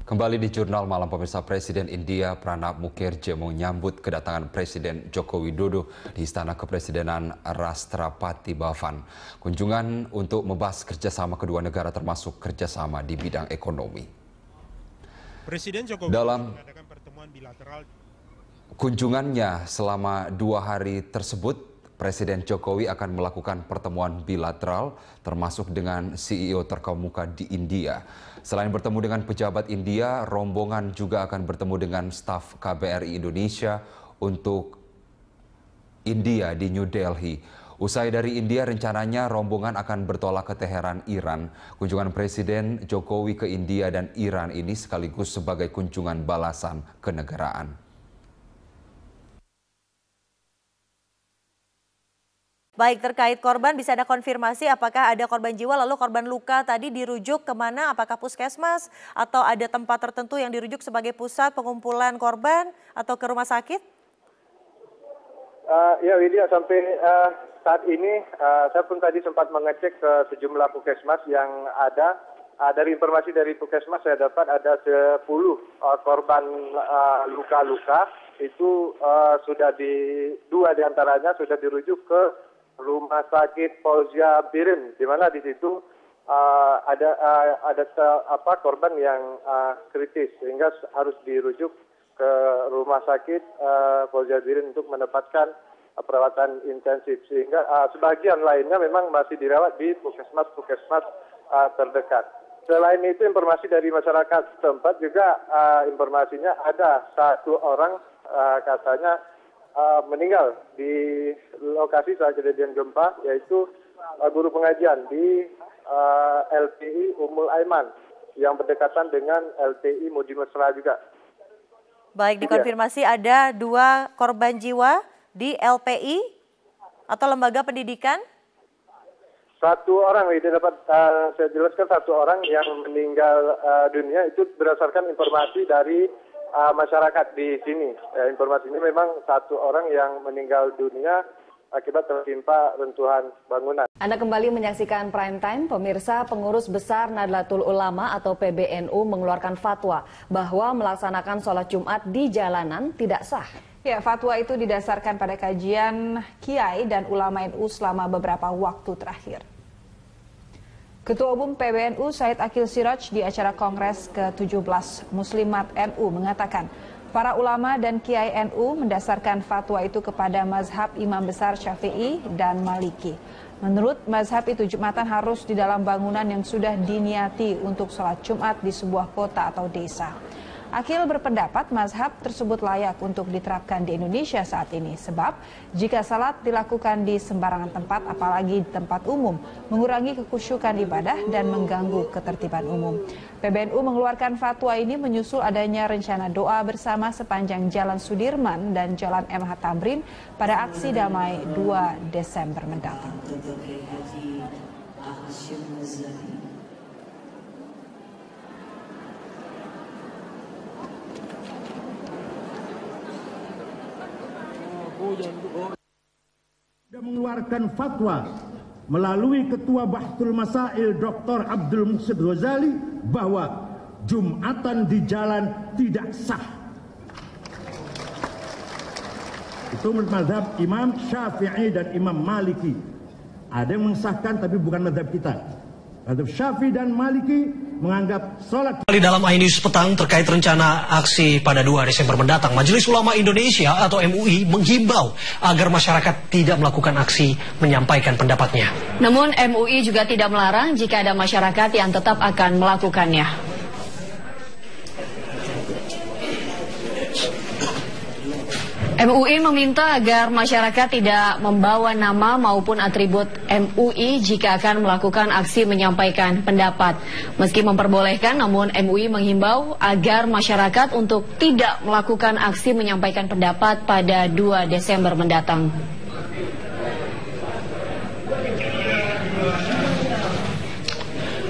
Kembali di Jurnal Malam pemirsa, Presiden India Pranab Mukherjee menyambut kedatangan Presiden Joko Widodo di Istana Kepresidenan Rashtrapati Bhavan. Kunjungan untuk membahas kerjasama kedua negara termasuk kerjasama di bidang ekonomi. Presiden Joko Widodo mengadakan pertemuan bilateral. Kunjungannya selama 2 hari tersebut, Presiden Jokowi akan melakukan pertemuan bilateral termasuk dengan CEO terkemuka di India. Selain bertemu dengan pejabat India, rombongan juga akan bertemu dengan staf KBRI Indonesia untuk India di New Delhi. Usai dari India, rencananya rombongan akan bertolak ke Teheran, Iran. Kunjungan Presiden Jokowi ke India dan Iran ini sekaligus sebagai kunjungan balasan kenegaraan. Baik, terkait korban bisa ada konfirmasi apakah ada korban jiwa lalu korban luka tadi dirujuk kemana? Apakah puskesmas atau ada tempat tertentu yang dirujuk sebagai pusat pengumpulan korban atau ke rumah sakit? Ya Widya, sampai saat ini saya pun tadi sempat mengecek ke sejumlah puskesmas yang ada. Dari informasi dari puskesmas saya dapat ada 10 korban luka-luka. Itu sudah dua diantaranya sudah dirujuk ke Rumah Sakit Polja Biren, di mana di situ ada korban yang kritis sehingga harus dirujuk ke Rumah Sakit Polja Biren untuk mendapatkan perawatan intensif, sehingga sebagian lainnya memang masih dirawat di puskesmas terdekat. Selain itu, informasi dari masyarakat setempat juga informasinya ada 1 orang katanya meninggal di lokasi saat kejadian gempa, yaitu guru pengajian di LPI Ummul Aiman yang berdekatan dengan LPI Mudi Mesra juga. Baik, dikonfirmasi ada 2 korban jiwa di LPI atau lembaga pendidikan? 1 orang, itu dapat saya jelaskan, 1 orang yang meninggal dunia itu berdasarkan informasi dari masyarakat di sini. Informasi ini memang 1 orang yang meninggal dunia akibat tertimpa runtuhan bangunan. Anda kembali menyaksikan Prime Time. Pemirsa, Pengurus Besar Nahdlatul Ulama atau PBNU mengeluarkan fatwa bahwa melaksanakan sholat Jumat di jalanan tidak sah. Ya, fatwa itu didasarkan pada kajian Kiai dan Ulama NU selama beberapa waktu terakhir. Ketua Umum PBNU Said Akil Siraj di acara Kongres ke-17 Muslimat NU mengatakan para ulama dan Kiai NU mendasarkan fatwa itu kepada mazhab Imam Besar Syafi'i dan Maliki. Menurut mazhab itu, Jumatan harus di dalam bangunan yang sudah diniati untuk sholat Jumat di sebuah kota atau desa. Akil berpendapat mazhab tersebut layak untuk diterapkan di Indonesia saat ini. Sebab jika salat dilakukan di sembarangan tempat, apalagi di tempat umum, mengurangi kekhusyukan ibadah dan mengganggu ketertiban umum. PBNU mengeluarkan fatwa ini menyusul adanya rencana doa bersama sepanjang Jalan Sudirman dan Jalan MH Tamrin pada aksi damai 2 Desember mendatang. Sudah mengeluarkan fatwa melalui Ketua Bahtul Masail Dr. Abdul Muhsin Ghazali bahwa Jumatan di jalan tidak sah. Itu menurut mazhab Imam Syafi'i dan Imam Maliki. Ada yang mensahkan tapi bukan mazhab kita. Mazhab Syafi'i dan Maliki menganggap sholat. Kali dalam iNews petang terkait rencana aksi pada 2 Desember mendatang, Majelis Ulama Indonesia atau MUI menghimbau agar masyarakat tidak melakukan aksi menyampaikan pendapatnya. Namun MUI juga tidak melarang jika ada masyarakat yang tetap akan melakukannya. MUI meminta agar masyarakat tidak membawa nama maupun atribut MUI jika akan melakukan aksi menyampaikan pendapat. Meski memperbolehkan, namun MUI menghimbau agar masyarakat untuk tidak melakukan aksi menyampaikan pendapat pada 2 Desember mendatang.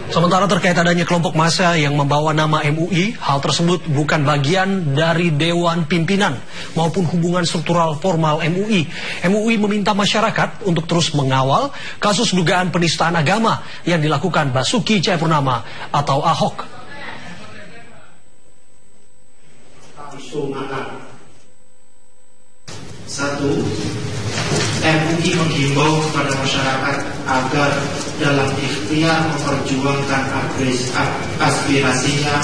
Sementara terkait adanya kelompok massa yang membawa nama MUI, hal tersebut bukan bagian dari Dewan Pimpinan maupun hubungan struktural formal MUI. MUI meminta masyarakat untuk terus mengawal kasus dugaan penistaan agama yang dilakukan Basuki Cahayapurnama atau Ahok. isu makar. 1. MUI menghimbau kepada masyarakat agar dalam ikhtiar memperjuangkan aspirasinya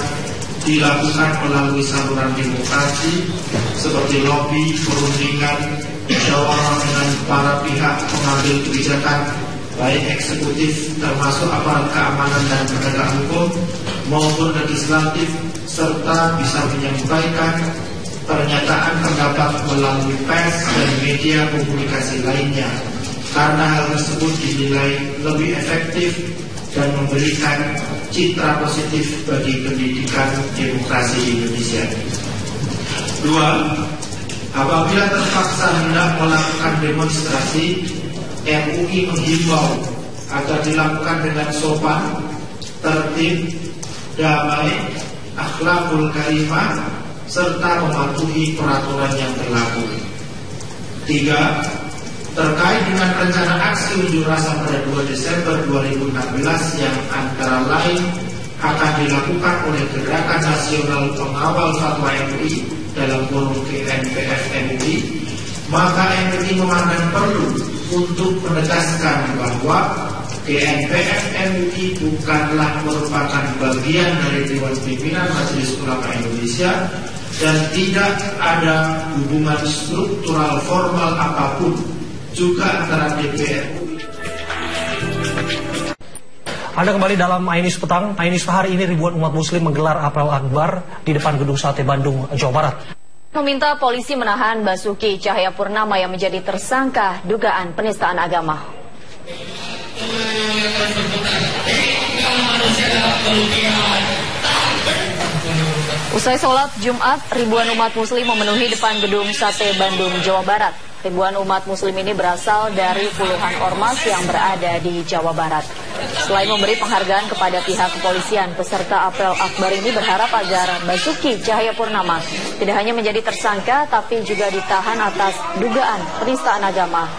dilakukan melalui saluran demokrasi seperti lobby, perundingan, musyawarah dengan para pihak pengambil kebijakan baik eksekutif termasuk aparat keamanan dan penegak hukum maupun legislatif, serta bisa menyampaikan pernyataan pendapat melalui pers dan media komunikasi lainnya, karena hal tersebut dinilai lebih efektif dan memberikan citra positif bagi pendidikan demokrasi di Indonesia. 2. Apabila terpaksa hendak melakukan demonstrasi, MUI menghimbau agar dilakukan dengan sopan, tertib, damai, akhlakul karimah, serta mematuhi peraturan yang berlaku. 3. Terkait dengan rencana aksi unjuk rasa pada 2 Desember 2016 yang antara lain akan dilakukan oleh Gerakan Nasional Pengawal Fatwa MUI dalam forum GNPF MUI, maka MUI memandang perlu untuk menegaskan bahwa GNPF MUI bukanlah merupakan bagian dari Dewan Pimpinan Majelis Ulama Indonesia dan tidak ada hubungan struktural formal apapun juga antara DPR. Anda kembali dalam Ainis Petang. Ainis, hari ini ribuan umat muslim menggelar apel akbar di depan Gedung Sate Bandung, Jawa Barat. Meminta polisi menahan Basuki Cahayapurnama yang menjadi tersangka dugaan penistaan agama. Usai sholat Jumat, ribuan umat muslim memenuhi depan Gedung Sate Bandung, Jawa Barat. Ribuan umat muslim ini berasal dari puluhan ormas yang berada di Jawa Barat. Selain memberi penghargaan kepada pihak kepolisian, peserta apel akbar ini berharap agar Basuki Cahayapurnama tidak hanya menjadi tersangka, tapi juga ditahan atas dugaan penistaan agama.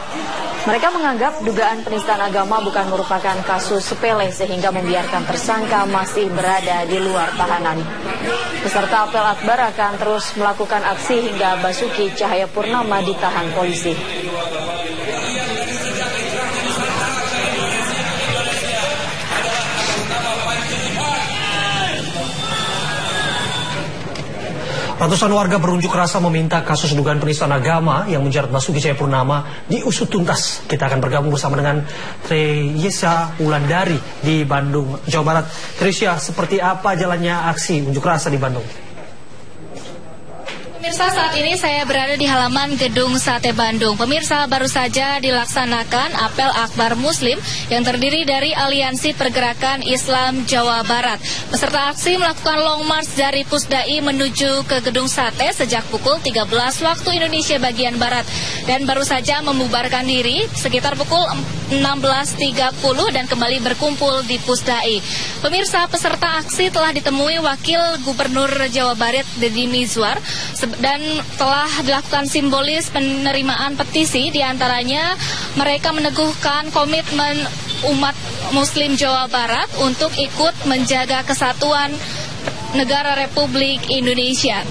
Mereka menganggap dugaan penistaan agama bukan merupakan kasus sepele sehingga membiarkan tersangka masih berada di luar tahanan. Peserta apel akbar akan terus melakukan aksi hingga Basuki Cahayapurnama ditahan polisi. Ratusan warga berunjuk rasa meminta kasus dugaan penistaan agama yang menjerat Basuki Cahayapurnama diusut tuntas. Kita akan bergabung bersama dengan Tresya Wulandari di Bandung, Jawa Barat. Tresya, seperti apa jalannya aksi unjuk rasa di Bandung? Pemirsa, saat ini saya berada di halaman Gedung Sate Bandung. Pemirsa, baru saja dilaksanakan apel akbar muslim yang terdiri dari Aliansi Pergerakan Islam Jawa Barat. Peserta aksi melakukan long march dari Pusdai menuju ke Gedung Sate sejak pukul 13 waktu Indonesia bagian Barat. Dan baru saja membubarkan diri sekitar pukul 16.30 dan kembali berkumpul di Pusdai. Pemirsa, peserta aksi telah ditemui Wakil Gubernur Jawa Barat Deddy Mizwar dan telah dilakukan simbolis penerimaan petisi, diantaranya mereka meneguhkan komitmen umat muslim Jawa Barat untuk ikut menjaga kesatuan negara Republik Indonesia.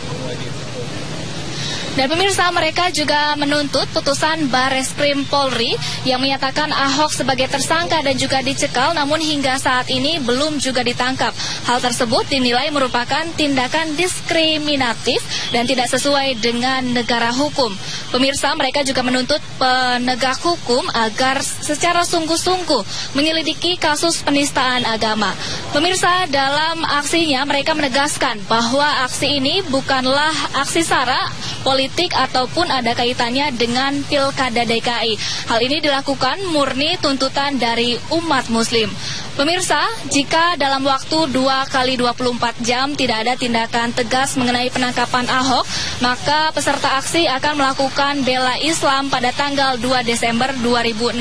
Dan pemirsa, mereka juga menuntut putusan Bareskrim Polri yang menyatakan Ahok sebagai tersangka dan juga dicekal, namun hingga saat ini belum juga ditangkap. Hal tersebut dinilai merupakan tindakan diskriminatif dan tidak sesuai dengan negara hukum. Pemirsa, mereka juga menuntut penegak hukum agar secara sungguh-sungguh menyelidiki kasus penistaan agama. Pemirsa, dalam aksinya mereka menegaskan bahwa aksi ini bukanlah aksi sara politik ataupun ada kaitannya dengan Pilkada DKI. Hal ini dilakukan murni tuntutan dari umat muslim. Pemirsa, jika dalam waktu 2x24 jam tidak ada tindakan tegas mengenai penangkapan Ahok, maka peserta aksi akan melakukan bela Islam pada tanggal 2 Desember 2016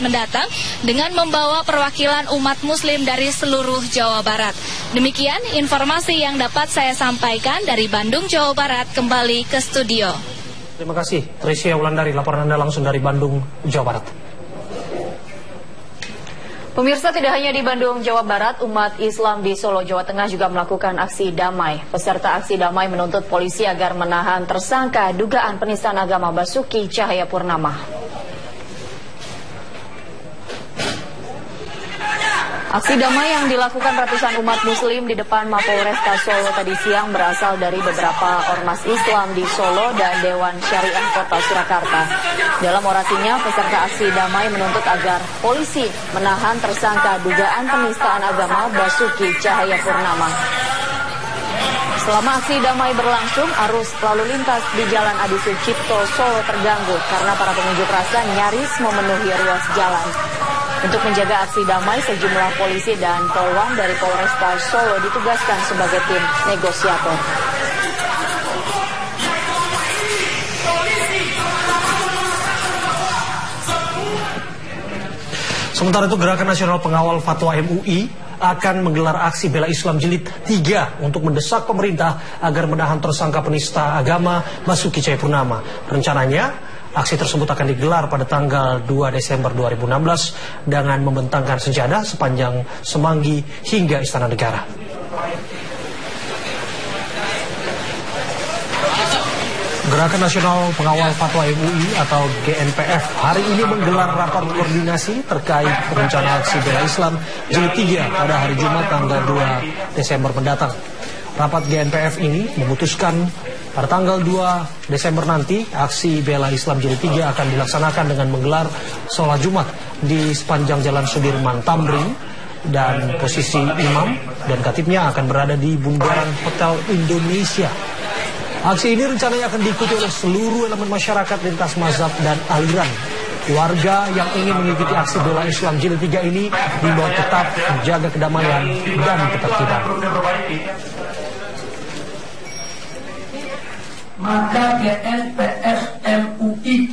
mendatang dengan membawa perwakilan umat muslim dari seluruh Jawa Barat. Demikian informasi yang dapat saya sampaikan dari Bandung, Jawa Barat. Kembali ke studio. Terima kasih, Tresya Wulandari, laporan Anda langsung dari Bandung, Jawa Barat. Pemirsa, tidak hanya di Bandung, Jawa Barat, umat Islam di Solo, Jawa Tengah juga melakukan aksi damai. Peserta aksi damai menuntut polisi agar menahan tersangka dugaan penistaan agama Basuki Cahayapurnama. Aksi damai yang dilakukan ratusan umat muslim di depan Mapolresta Solo tadi siang berasal dari beberapa ormas Islam di Solo dan Dewan Syariah Kota Surakarta. Dalam orasinya, peserta aksi damai menuntut agar polisi menahan tersangka dugaan penistaan agama Basuki Cahayapurnama. Selama aksi damai berlangsung, arus lalu lintas di Jalan Adi Sucipto Solo terganggu karena para pengunjuk rasa nyaris memenuhi ruas jalan. Untuk menjaga aksi damai, sejumlah polisi dan polwan dari Polresta Solo ditugaskan sebagai tim negosiator. Sementara itu, Gerakan Nasional Pengawal Fatwa MUI akan menggelar aksi bela Islam jilid 3 untuk mendesak pemerintah agar menahan tersangka penista agama Basuki Cahayapurnama. Rencananya, aksi tersebut akan digelar pada tanggal 2 Desember 2016 dengan membentangkan sejadah sepanjang Semanggi hingga Istana Negara. Gerakan Nasional Pengawal Fatwa MUI atau GNPF hari ini menggelar rapat koordinasi terkait rencana aksi bela Islam jilid 3 pada hari Jumat tanggal 2 Desember mendatang. Rapat GNPF ini memutuskan pada tanggal 2 Desember nanti, aksi bela Islam jilid 3 akan dilaksanakan dengan menggelar sholat Jumat di sepanjang Jalan Sudirman Tamrin, dan posisi imam dan khatibnya akan berada di bundaran Hotel Indonesia. Aksi ini rencananya akan diikuti oleh seluruh elemen masyarakat lintas mazhab dan aliran. Warga yang ingin mengikuti aksi bela Islam jilid 3 ini diimbau tetap menjaga kedamaian dan ketertiban. Maka GNPF MUI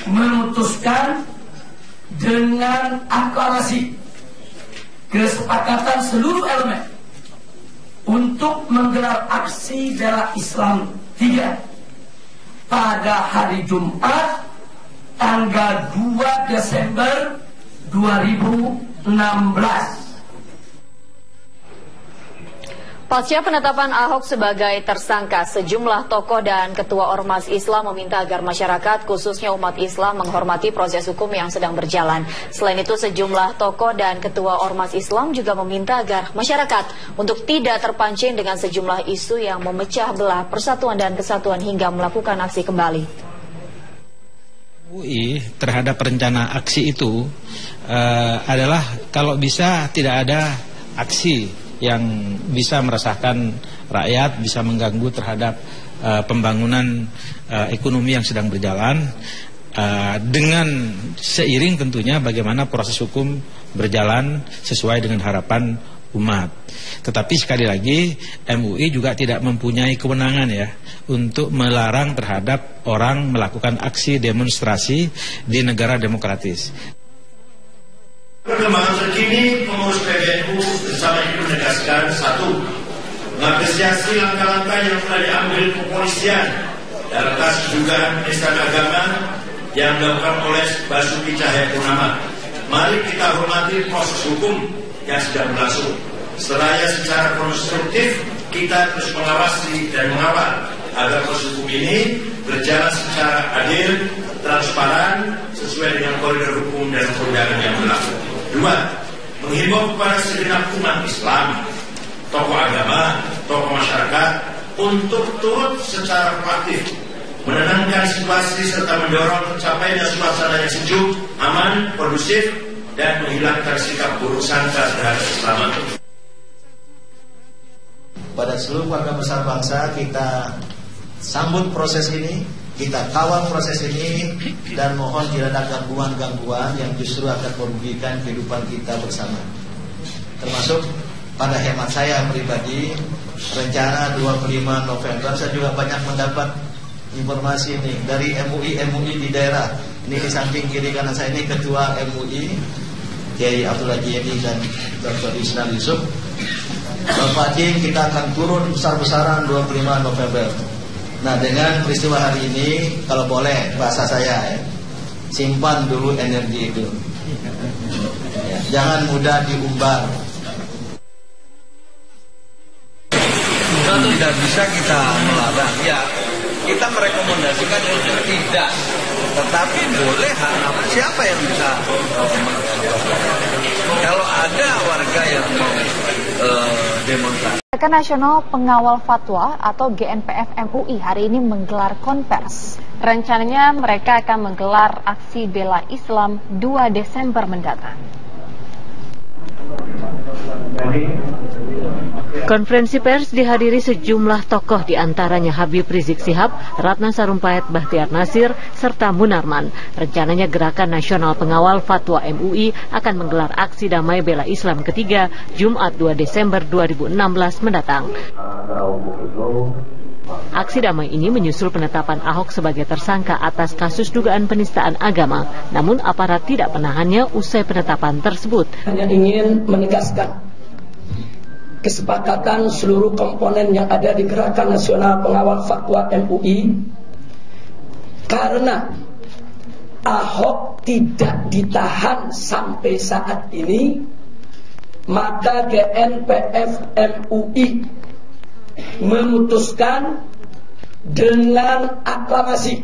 memutuskan dengan aklamasi kesepakatan seluruh elemen untuk menggelar aksi bela Islam 3 pada hari Jumat tanggal 2 Desember 2016. Pasca penetapan Ahok sebagai tersangka, sejumlah tokoh dan ketua ormas Islam meminta agar masyarakat, khususnya umat Islam, menghormati proses hukum yang sedang berjalan. Selain itu, sejumlah tokoh dan ketua ormas Islam juga meminta agar masyarakat untuk tidak terpancing dengan sejumlah isu yang memecah belah persatuan dan kesatuan hingga melakukan aksi kembali. MUI terhadap rencana aksi itu adalah kalau bisa tidak ada aksi yang bisa meresahkan rakyat, bisa mengganggu terhadap pembangunan ekonomi yang sedang berjalan, dengan seiring tentunya bagaimana proses hukum berjalan sesuai dengan harapan umat. Tetapi sekali lagi, MUI juga tidak mempunyai kewenangan ya untuk melarang terhadap orang melakukan aksi demonstrasi di negara demokratis. Perkembangan terkini, pengurus PBNU bersama itu menegaskan: 1. Mengapresiasi langkah-langkah yang telah diambil kepolisian dalam kasus dugaan penistaan agama yang dilakukan oleh Basuki Cahayapurnama. Mari kita hormati proses hukum yang sedang berlangsung. Seraya secara konstruktif kita terus mengawasi dan mengawal agar proses hukum ini berjalan secara adil, transparan, sesuai dengan koridor hukum dan perundangan yang berlaku. 2. Menghimbau kepada segenap umat Islam, tokoh agama, tokoh masyarakat untuk turut secara proaktif menenangkan situasi serta mendorong tercapainya suasana yang sejuk, aman, kondusif, dan menghilangkan sikap buruk sangka terhadap Islam. Pada seluruh warga besar bangsa, kita sambut proses ini, kita kawal proses ini, dan mohon tidak ada gangguan-gangguan yang justru akan merugikan kehidupan kita bersama. Termasuk pada hemat saya pribadi, rencana 25 November, saya juga banyak mendapat informasi ini dari MUI di daerah. Ini di samping kiri kanan saya ini Ketua MUI Kiai Abdullah Jedi dan Dr. Isnal Yusuf. Bapak Haji, kita akan turun besar-besaran 25 November. Nah, dengan peristiwa hari ini, kalau boleh bahasa saya, simpan dulu energi itu. Ya, jangan mudah diumbar. Tidak bisa kita melarang, ya kita merekomendasikan untuk tidak, tetapi boleh siapa yang bisa kalau ada warga yang mau demonstrasi. Gerakan Nasional Pengawal Fatwa atau GNPF MUI hari ini menggelar konvers. Rencananya mereka akan menggelar aksi bela Islam 2 Desember mendatang. Konferensi pers dihadiri sejumlah tokoh, diantaranya Habib Rizik Sihab, Ratna Sarumpait, Bahtiar Nasir, serta Munarman. Rencananya Gerakan Nasional Pengawal Fatwa MUI akan menggelar aksi damai bela Islam ketiga Jumat 2 Desember 2016 mendatang. Aksi damai ini menyusul penetapan Ahok sebagai tersangka atas kasus dugaan penistaan agama. Namun aparat tidak menahannya usai penetapan tersebut. Hanya ingin menegaskan kesepakatan seluruh komponen yang ada di Gerakan Nasional Pengawal Fatwa MUI, karena Ahok tidak ditahan sampai saat ini, maka GNPF MUI memutuskan dengan aklamasi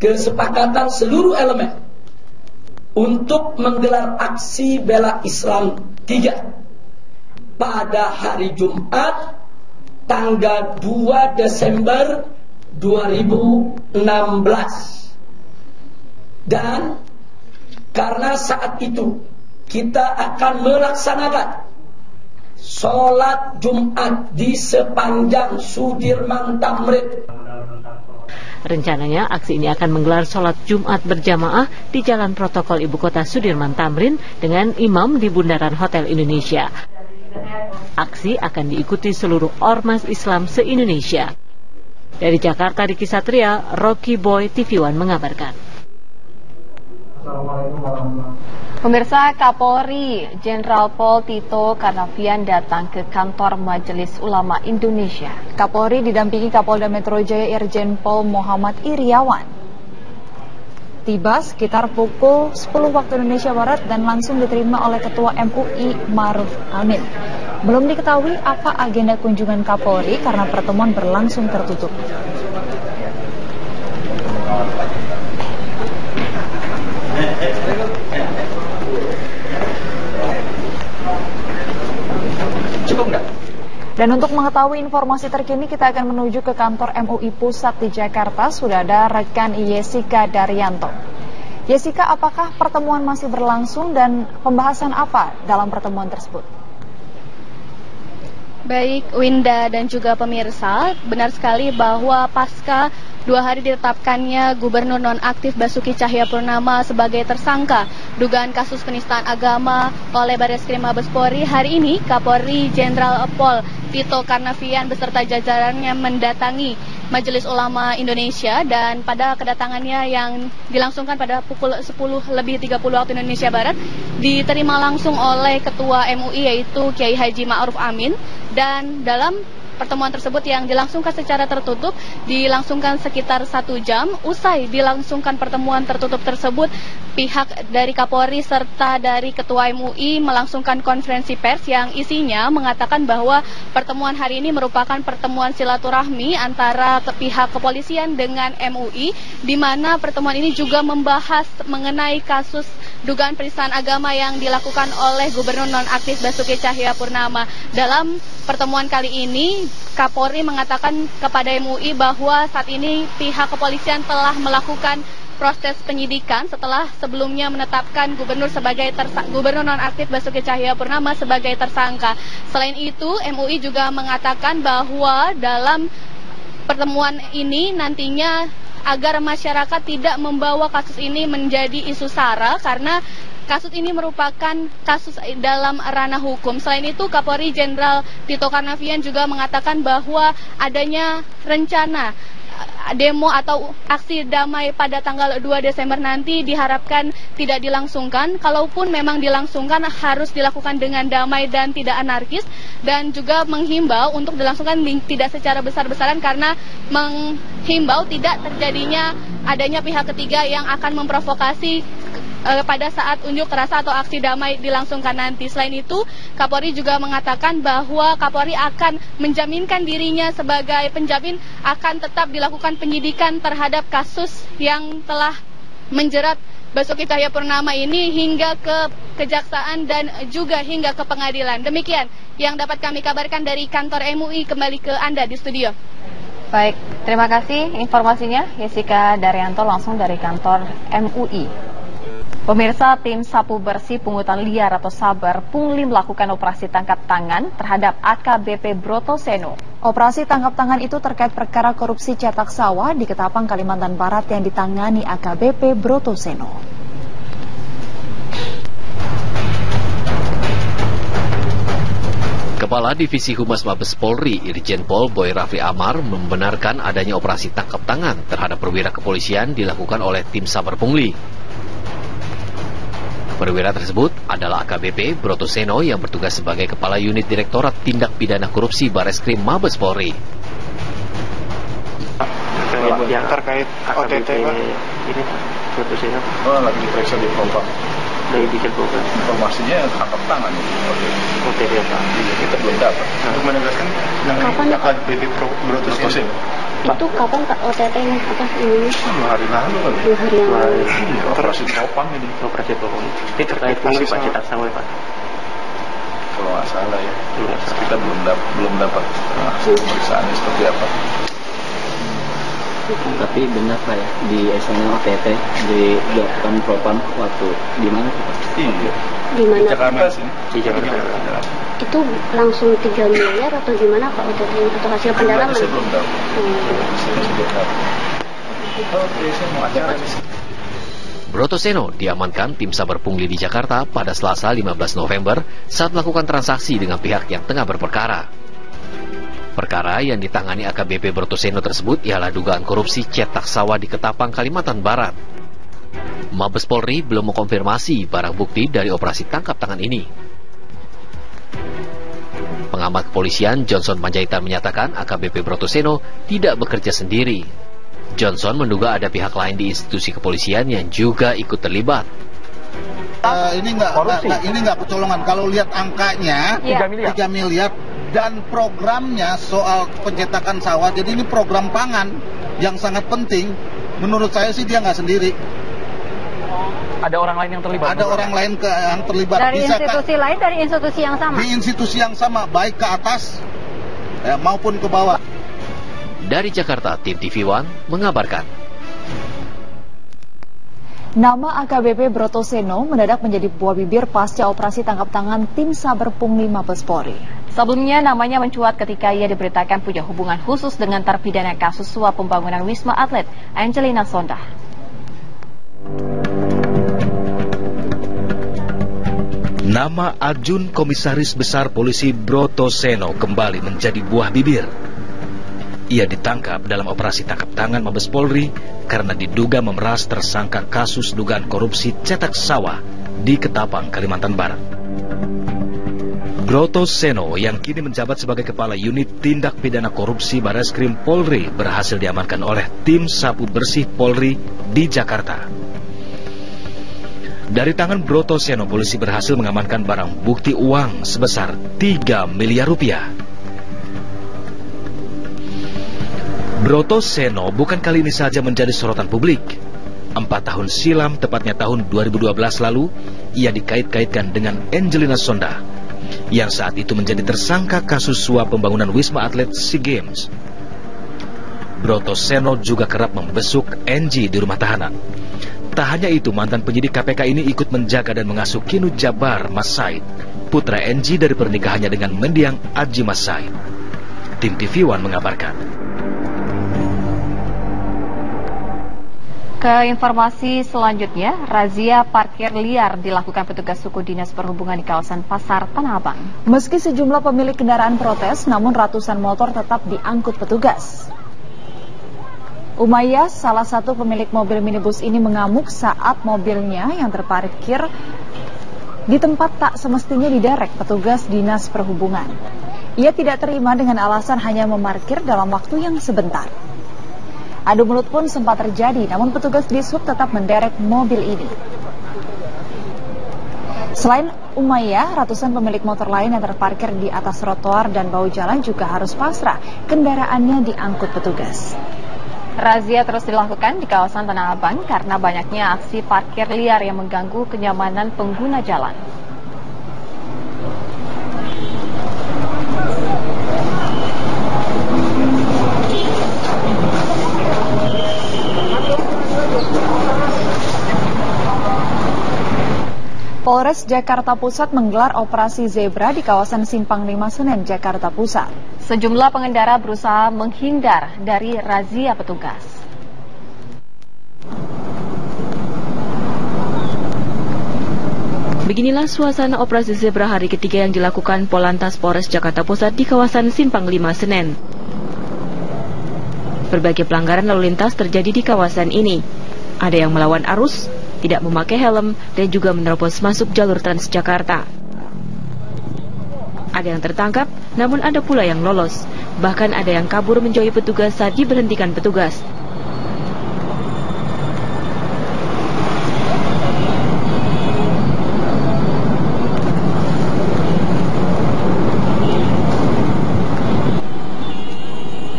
kesepakatan seluruh elemen untuk menggelar aksi bela Islam 3 pada hari Jumat tanggal 2 Desember 2016. Dan karena saat itu kita akan melaksanakan sholat Jumat di sepanjang Sudirman Tamrin. Rencananya aksi ini akan menggelar sholat Jumat berjamaah di Jalan Protokol Ibu Kota Sudirman Tamrin dengan imam di Bundaran Hotel Indonesia. Aksi akan diikuti seluruh ormas Islam se-Indonesia. Dari Jakarta, Riki Satria, Rocky Boy, TV One mengabarkan. Pemirsa, Kapolri Jenderal Pol Tito Karnavian datang ke kantor Majelis Ulama Indonesia. Kapolri didampingi Kapolda Metro Jaya Irjen Pol Muhammad Iriawan. Tiba sekitar pukul 10 waktu Indonesia Barat dan langsung diterima oleh Ketua MUI Ma'ruf Amin. Belum diketahui apa agenda kunjungan Kapolri karena pertemuan berlangsung tertutup. Dan untuk mengetahui informasi terkini, kita akan menuju ke kantor MUI Pusat di Jakarta. Sudah ada rekan Yesika Daryanto. Yesika, apakah pertemuan masih berlangsung dan pembahasan apa dalam pertemuan tersebut? Baik, Winda dan juga pemirsa, benar sekali bahwa pasca 2 hari ditetapkannya Gubernur nonaktif Basuki Cahayapurnama sebagai tersangka dugaan kasus penistaan agama oleh Barreskrim Mabes Polri, hari ini Kapolri Jenderal Pol Tito Karnavian beserta jajarannya mendatangi Majelis Ulama Indonesia, dan pada kedatangannya yang dilangsungkan pada pukul 10:30 waktu Indonesia Barat diterima langsung oleh Ketua MUI yaitu Kiai Haji Ma'ruf Amin. Dan dalam pertemuan tersebut yang dilangsungkan secara tertutup dilangsungkan sekitar 1 jam. Usai dilangsungkan pertemuan tertutup tersebut, pihak dari Kapolri serta dari Ketua MUI melangsungkan konferensi pers yang isinya mengatakan bahwa pertemuan hari ini merupakan pertemuan silaturahmi antara pihak kepolisian dengan MUI, di mana pertemuan ini juga membahas mengenai kasus dugaan penistaan agama yang dilakukan oleh Gubernur nonaktif Basuki Cahayapurnama. Dalam pertemuan kali ini, Kapolri mengatakan kepada MUI bahwa saat ini pihak kepolisian telah melakukan proses penyidikan setelah sebelumnya menetapkan Gubernur nonaktif Basuki Cahayapurnama sebagai tersangka. Selain itu, MUI juga mengatakan bahwa dalam pertemuan ini nantinya agar masyarakat tidak membawa kasus ini menjadi isu sara karena kasus ini merupakan kasus dalam ranah hukum. Selain itu, Kapolri Jenderal Tito Karnavian juga mengatakan bahwa adanya rencana demo atau aksi damai pada tanggal 2 Desember nanti diharapkan tidak dilangsungkan. Kalaupun memang dilangsungkan, harus dilakukan dengan damai dan tidak anarkis, dan juga menghimbau untuk dilangsungkan tidak secara besar-besaran karena menghimbau tidak terjadinya adanya pihak ketiga yang akan memprovokasi pada saat unjuk rasa atau aksi damai dilangsungkan nanti. Selain itu, Kapolri juga mengatakan bahwa Kapolri akan menjaminkan dirinya sebagai penjamin akan tetap dilakukan penyidikan terhadap kasus yang telah menjerat Basuki Cahayapurnama ini hingga ke kejaksaan dan juga hingga ke pengadilan. Demikian yang dapat kami kabarkan dari kantor MUI. Kembali ke Anda di studio. Baik, terima kasih informasinya Jessica Daryanto langsung dari kantor MUI. Pemirsa, tim sapu bersih pungutan liar atau Saber Pungli melakukan operasi tangkap tangan terhadap AKBP Brotoseno. Operasi tangkap tangan itu terkait perkara korupsi cetak sawah di Ketapang, Kalimantan Barat yang ditangani AKBP Brotoseno. Kepala Divisi Humas Mabes Polri, Irjen Pol Boy Rafli Amar, membenarkan adanya operasi tangkap tangan terhadap perwira kepolisian dilakukan oleh tim Saber Pungli. Perwira tersebut adalah AKBP Brotoseno yang bertugas sebagai Kepala Unit Direktorat Tindak Pidana Korupsi Bareskrim Mabes Polri. Yang terkait OTT ini Brotoseno lagi diperiksa di Propam. Dari bikin program. Informasinya tangkap tangan OTT Pak. Kita belum dapat. Untuk menegaskan kapan AKBP Brotoseno itu kapan Pak OTT-nya apa ini? 2 hari lalu kan? 2 hari yang lalu. Iya, operasi Propam ini. Operasi Propam. Ini terkait fungsi Pak cetak sawah Pak. Kalau nggak salah ya. Kita belum dapat hasil pemeriksaannya seperti apa. Tapi benar Pak ya, di SN OTT dilakukan Propam waktu di mana Pak? Iya. Di mana? Di Jakarta. Itu langsung 3 miliar atau gimana Pak OTT atau hasil pendalaman? Saya belum tahu. Brotoseno diamankan tim Saber Pungli di Jakarta pada Selasa 15 November saat melakukan transaksi dengan pihak yang tengah berperkara. Perkara yang ditangani AKBP Brotoseno tersebut ialah dugaan korupsi cetak sawah di Ketapang, Kalimantan Barat. Mabes Polri belum mengkonfirmasi barang bukti dari operasi tangkap tangan ini. Pengamat kepolisian Johnson Panjaitan menyatakan AKBP Brotoseno tidak bekerja sendiri. Johnson menduga ada pihak lain di institusi kepolisian yang juga ikut terlibat. Ini nggak kecolongan. Kalau lihat angkanya 3 miliar dan programnya soal pencetakan sawah. Jadi ini program pangan yang sangat penting. Menurut saya sih dia nggak sendiri. Ada orang lain yang terlibat? Ada orang lain yang terlibat. Dari institusi lain, dari institusi yang sama? Di institusi yang sama, baik ke atas maupun ke bawah. Dari Jakarta, tim TV One mengabarkan. Nama AKBP Brotoseno mendadak menjadi buah bibir pasca operasi tangkap tangan tim Saber Pungli Mabes Polri. Sebelumnya namanya mencuat ketika ia diberitakan punya hubungan khusus dengan terpidana kasus suap pembangunan Wisma Atlet, Angelina Sondah. Nama Ajun Komisaris Besar Polisi Brotoseno kembali menjadi buah bibir. Ia ditangkap dalam operasi tangkap tangan Mabes Polri karena diduga memeras tersangka kasus dugaan korupsi cetak sawah di Ketapang, Kalimantan Barat. Brotoseno yang kini menjabat sebagai Kepala Unit Tindak Pidana Korupsi Bareskrim Polri berhasil diamankan oleh tim sapu bersih Polri di Jakarta. Dari tangan Brotoseno, polisi berhasil mengamankan barang bukti uang sebesar 3 miliar rupiah. Brotoseno bukan kali ini saja menjadi sorotan publik. 4 tahun silam, tepatnya tahun 2012 lalu, ia dikait-kaitkan dengan Angelina Sondah, yang saat itu menjadi tersangka kasus suap pembangunan Wisma Atlet SEA Games. Brotoseno juga kerap membesuk Angie di rumah tahanan. Tak hanya itu, mantan penyidik KPK ini ikut menjaga dan mengasuh Kinu Jabar Mas Said, putra Angie dari pernikahannya dengan mendiang Aji Mas Said. Tim TV One mengabarkan. Ke informasi selanjutnya, razia parkir liar dilakukan petugas suku dinas perhubungan di kawasan Pasar Tanah Abang. Meski sejumlah pemilik kendaraan protes, namun ratusan motor tetap diangkut petugas. Umayyah, salah satu pemilik mobil minibus ini mengamuk saat mobilnya yang terparkir di tempat tak semestinya diderek petugas dinas perhubungan. Ia tidak terima dengan alasan hanya memarkir dalam waktu yang sebentar. Adu mulut pun sempat terjadi, namun petugas Dishub tetap menderek mobil ini. Selain Umayyah, ratusan pemilik motor lain yang terparkir di atas trotoar dan bahu jalan juga harus pasrah. Kendaraannya diangkut petugas. Razia terus dilakukan di kawasan Tanah Abang karena banyaknya aksi parkir liar yang mengganggu kenyamanan pengguna jalan. Polres Jakarta Pusat menggelar operasi zebra di kawasan Simpang 5 Senen, Jakarta Pusat. Sejumlah pengendara berusaha menghindar dari razia petugas. Beginilah suasana operasi zebra hari ketiga yang dilakukan Polantas Polres Jakarta Pusat di kawasan Simpang 5 Senen. Berbagai pelanggaran lalu lintas terjadi di kawasan ini. Ada yang melawan arus, tidak memakai helm, dan juga menerobos masuk jalur Transjakarta. Ada yang tertangkap, namun ada pula yang lolos. Bahkan ada yang kabur menjauhi petugas saat diberhentikan petugas.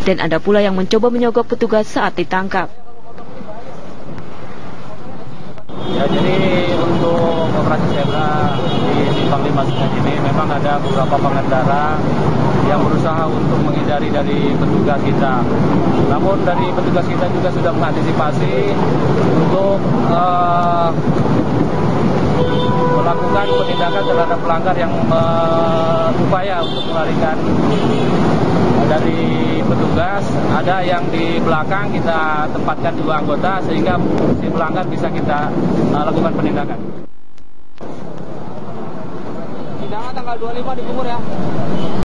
Dan ada pula yang mencoba menyogok petugas saat ditangkap. Ya, jadi untuk operasi zebra di Simpang 5 Senen ini memang ada beberapa pengendara yang berusaha untuk menghindari dari petugas kita. Namun dari petugas kita juga sudah mengantisipasi untuk melakukan penindakan terhadap pelanggar yang berupaya untuk melarikan dari petugas. Ada yang di belakang kita tempatkan 2 anggota sehingga si pelanggar bisa kita lakukan penindakan. Hidangan tanggal 25 di Bungur ya.